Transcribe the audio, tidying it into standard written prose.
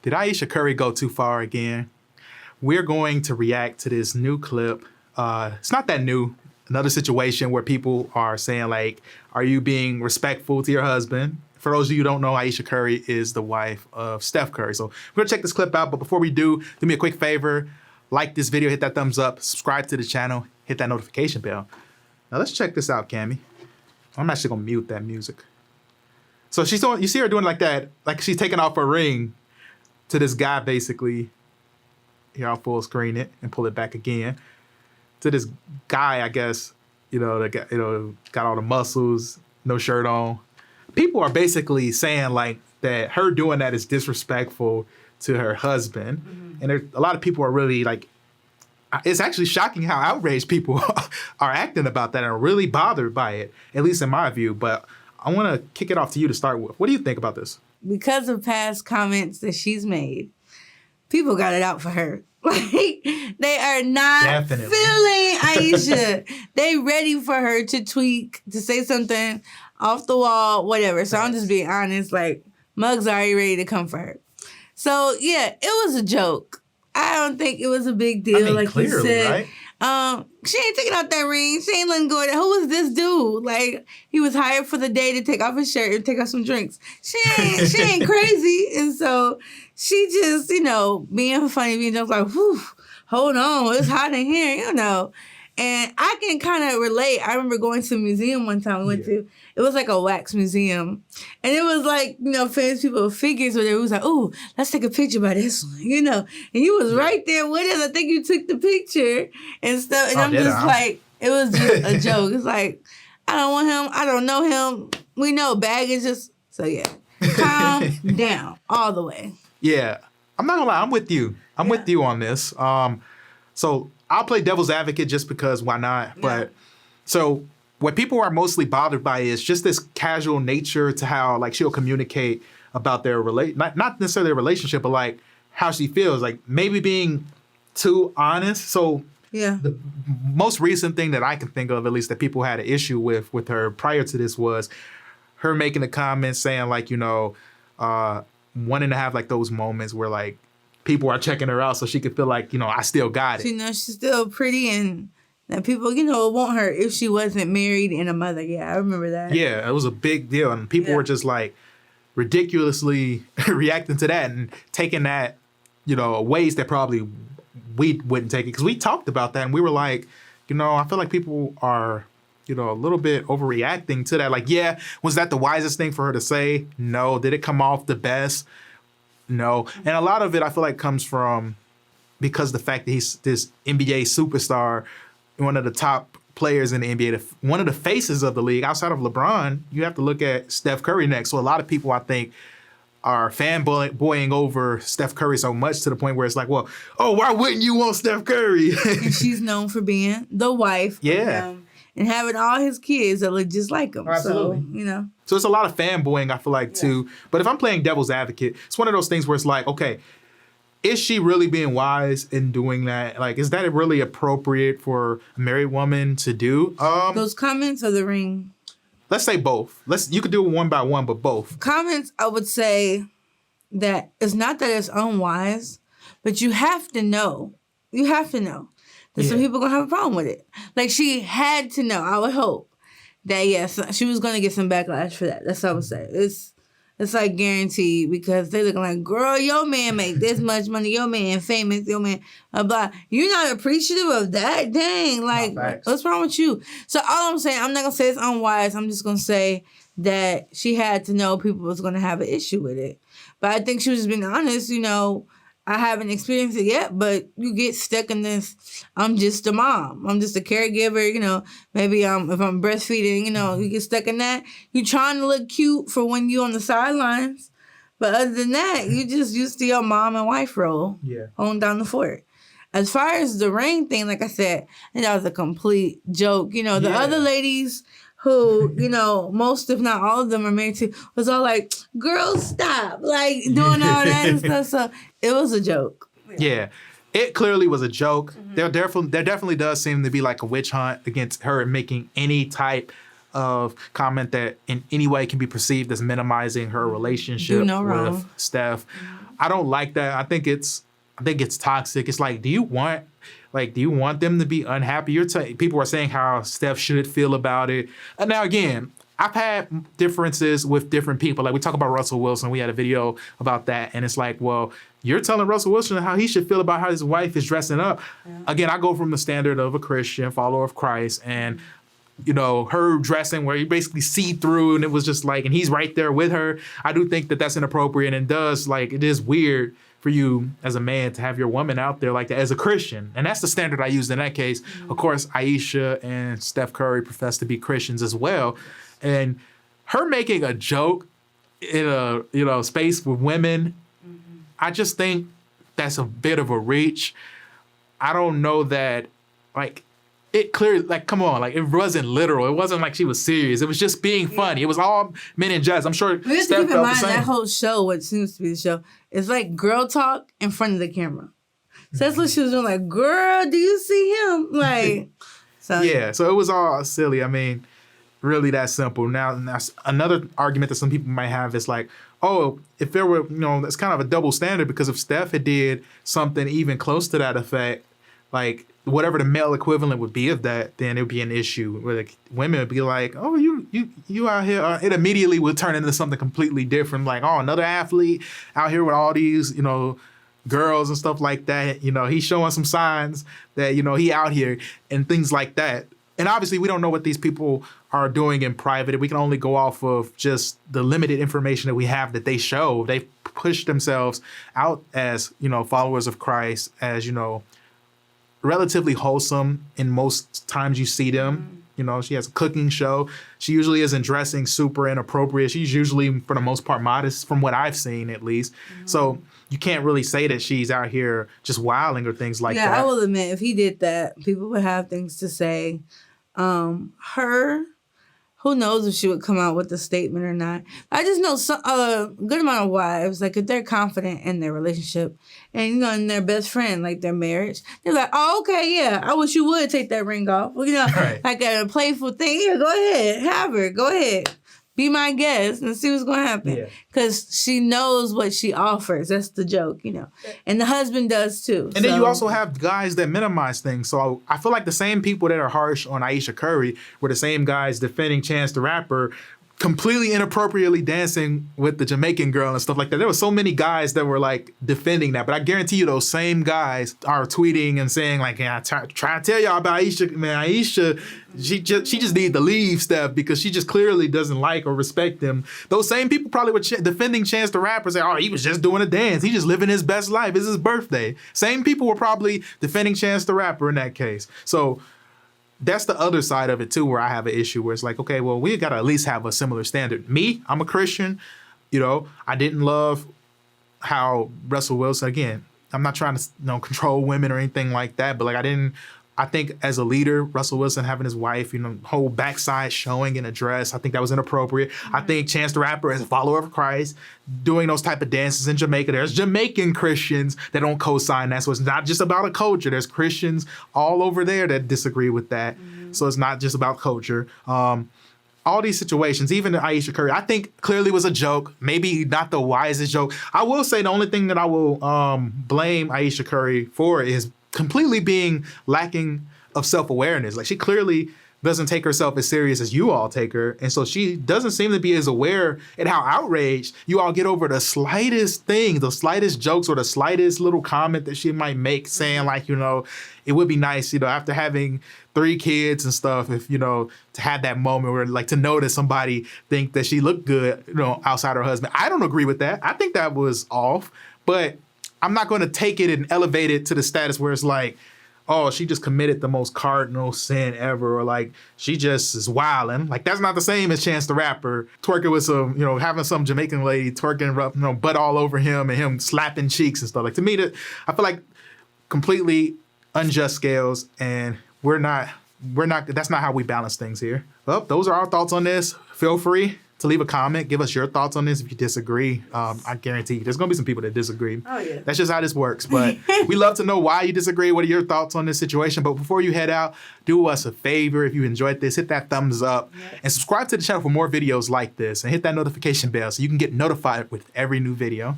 Did Ayesha Curry go too far again? We're going to react to this new clip. It's not that new. Another situation where people are saying, like, are you being respectful to your husband? For those of you who don't know, Ayesha Curry is the wife of Steph Curry. So we're gonna check this clip out, but before we do me a quick favor, like this video, hit that thumbs up, subscribe to the channel, hit that notification bell. Now let's check this out, Cami. I'm actually gonna mute that music. So she's doing, you see her doing like that, like she's taking off her ring to this guy basically. Here, I'll full screen it and pull it back again. To this guy, I guess, that got all the muscles, no shirt on. People are basically saying like that her doing that is disrespectful to her husband. Mm-hmm. And a lot of people are really like, it's actually shocking how outraged people are acting about that and are really bothered by it, at least in my view. But I want to kick it off to you to start with. What do you think about this? Because of past comments that she's made, people got it out for her. Like, they are not feeling Ayesha. They ready for her to tweak, to say something off the wall, whatever. So I'm just being honest. Like, Muggs already ready to come for her. So, yeah, it was a joke. I don't think it was a big deal, like clearly, you said. Right? She ain't taking out that ring. She ain't letting go of that. Who was this dude? Like, he was hired for the day to take off his shirt and take off some drinks. She ain't crazy. And so she just, being funny, being just like, whew, hold on, it's hot in here, And I can kind of relate. I remember going to a museum one time we went to. It was like a wax museum. And it was like, famous people with figures where it was like, oh, let's take a picture by this one, And you was right there with us. I think you took the picture and stuff. And I'm just like, it was just a joke. It's like, I don't want him. I don't know him. We know baggage just, so yeah. Calm down all the way. Yeah. I'm not gonna lie. I'm with you. I'm with you on this. So I'll play devil's advocate just because why not? But so what people are mostly bothered by is just this casual nature to how like she'll communicate about their not necessarily their relationship, but like how she feels, like maybe being too honest. So the most recent thing that I can think of, at least that people had an issue with her prior to this, was her making a comment saying like, wanting to have like those moments where like people are checking her out so she could feel like, I still got it. She's still pretty and that people, want her if she wasn't married and a mother. Yeah, I remember that. Yeah, it was a big deal. And people were just like ridiculously reacting to that and taking that, ways that probably we wouldn't take it. Because we talked about that and we were like, I feel like people are, a little bit overreacting to that. Like, yeah, was that the wisest thing for her to say? No. Did it come off the best? No. And a lot of it, I feel like, comes from because the fact that he's this NBA superstar, one of the top players in the NBA, one of the faces of the league. Outside of LeBron, you have to look at Steph Curry next. So a lot of people, I think, are fanboying over Steph Curry so much to the point where it's like, well, why wouldn't you want Steph Curry? And she's known for being the wife. Yeah. And having all his kids that look just like him. Absolutely. So, So it's a lot of fanboying, I feel like, too. But if I'm playing devil's advocate, it's one of those things where it's like, okay, is she really being wise in doing that? Like, is that really appropriate for a married woman to do? Those comments or the ring? Let's say both. You could do it one by one, but both. Comments, I would say that it's not that it's unwise, but you have to know. You have to know. That some people are going to have a problem with it. Like, she had to know, I would hope, that, yes, she was going to get some backlash for that. That's what I would say. It's like guaranteed because they looking like, girl, your man make this much money. Your man famous. Your man, blah, blah. You're not appreciative of that? Dang. Like, what's wrong with you? So all I'm saying, I'm not going to say it's unwise. I'm just going to say that she had to know people was going to have an issue with it. But I think she was just being honest, I haven't experienced it yet, but you get stuck in this, I'm just a mom. I'm just a caregiver, maybe if I'm breastfeeding, you get stuck in that. You're trying to look cute for when you're on the sidelines. But other than that, you just used to your mom and wife role. Yeah. Holding down the fort. As far as the ring thing, like I said, that was a complete joke. The other ladies who, most if not all of them are married to, was all like, girl, stop. Like, doing all that and stuff. So it was a joke. Yeah. It clearly was a joke. Mm-hmm. There definitely does seem to be like a witch hunt against her making any type of comment that in any way can be perceived as minimizing her relationship with Steph. I don't like that. I think it's toxic. It's like, do you want them to be unhappy? People are saying how Steph should feel about it. And now again, I've had differences with different people. Like we talk about Russell Wilson. We had a video about that. And it's like, well, you're telling Russell Wilson how he should feel about how his wife is dressing up. Yeah. Again, I go from the standard of a Christian, follower of Christ, and her dressing where you basically see through, and it was just like, and he's right there with her. I do think that that's inappropriate, and it is weird for you as a man to have your woman out there like that as a Christian. And that's the standard I used in that case. Mm-hmm. Of course, Ayesha and Steph Curry profess to be Christians as well. And her making a joke in a space with women, mm-hmm. I just think that's a bit of a reach. I don't know that, it clearly, come on, it wasn't literal. It wasn't like she was serious. It was just being funny. It was all men and jazz. I'm sure we have to keep in mind that whole show, what seems to be the show, is like girl talk in front of the camera. So that's what she was doing, like, girl, do you see him? So it was all silly. I mean, really that simple. Now, that's another argument that some people might have is like, oh, if there were, that's kind of a double standard, because if Steph had did something even close to that effect, like whatever the male equivalent would be of that, then it would be an issue where women would be like, oh, you out here. It immediately would turn into something completely different. Like, oh, another athlete out here with all these, girls and stuff like that. He's showing some signs that, he out here and things like that. And obviously we don't know what these people are doing in private. We can only go off of just the limited information that we have that they show. They push themselves out as, followers of Christ, as, relatively wholesome in most times you see them. She has a cooking show. She usually isn't dressing super inappropriate. She's usually, for the most part, modest, from what I've seen at least. Mm-hmm. So you can't really say that she's out here just wilding or things like that. Yeah, I will admit, if he did that, people would have things to say. Who knows if she would come out with a statement or not. I just know a good amount of wives, if they're confident in their relationship and, in their best friend, their marriage, they're like, oh, okay, yeah, I wish you would take that ring off. Right. Like a playful thing. Yeah, go ahead. Have her. Go ahead. Be my guest and see what's going to happen. Because she knows what she offers. That's the joke, And the husband does too. And then you also have guys that minimize things. So I feel like the same people that are harsh on Ayesha Curry were the same guys defending Chance the Rapper, completely inappropriately dancing with the Jamaican girl and stuff like that. There were so many guys that were defending that, but I guarantee you those same guys are tweeting and saying yeah, try to tell y'all about Ayesha. Man, Ayesha, she just need to leave Steph because she just clearly doesn't like or respect him. Those same people probably were defending Chance the Rapper, saying, oh, he was just doing a dance. He just living his best life. It's his birthday. Same people were probably defending Chance the Rapper in that case. So that's the other side of it too, where I have an issue where it's like, okay, well, we got to at least have a similar standard. Me, I'm a Christian. I didn't love how Russell Wilson, again, I'm not trying to control women or anything like that, but I think as a leader, Russell Wilson having his wife, whole backside showing in a dress, I think that was inappropriate. Mm-hmm. I think Chance the Rapper, as a follower of Christ, doing those type of dances in Jamaica. There's Jamaican Christians that don't co-sign that. So it's not just about a culture. There's Christians all over there that disagree with that. Mm-hmm. So it's not just about culture. All these situations, even Ayesha Curry, I think clearly was a joke. Maybe not the wisest joke. I will say the only thing that I will blame Ayesha Curry for is completely being lacking of self-awareness. She clearly doesn't take herself as serious as you all take her. And so she doesn't seem to be as aware at how outraged you all get over the slightest thing, the slightest jokes or the slightest little comment that she might make saying it would be nice, after having 3 kids and stuff, if, to have that moment where to know that somebody think that she looked good, outside her husband. I don't agree with that. I think that was off, but I'm not going to take it and elevate it to the status where it's like, oh, she just committed the most cardinal sin ever, or she just is wilding. That's not the same as Chance the Rapper twerking with some, having some Jamaican lady twerking, butt all over him and him slapping cheeks and stuff. To me, I feel like completely unjust scales, and we're not. That's not how we balance things here. Well, those are our thoughts on this. Feel free to leave a comment. Give us your thoughts on this if you disagree. I guarantee you there's going to be some people that disagree. Oh, yeah. That's just how this works. But we love to know why you disagree. What are your thoughts on this situation? But before you head out, do us a favor. If you enjoyed this, hit that thumbs up and subscribe to the channel for more videos like this, and hit that notification bell so you can get notified with every new video.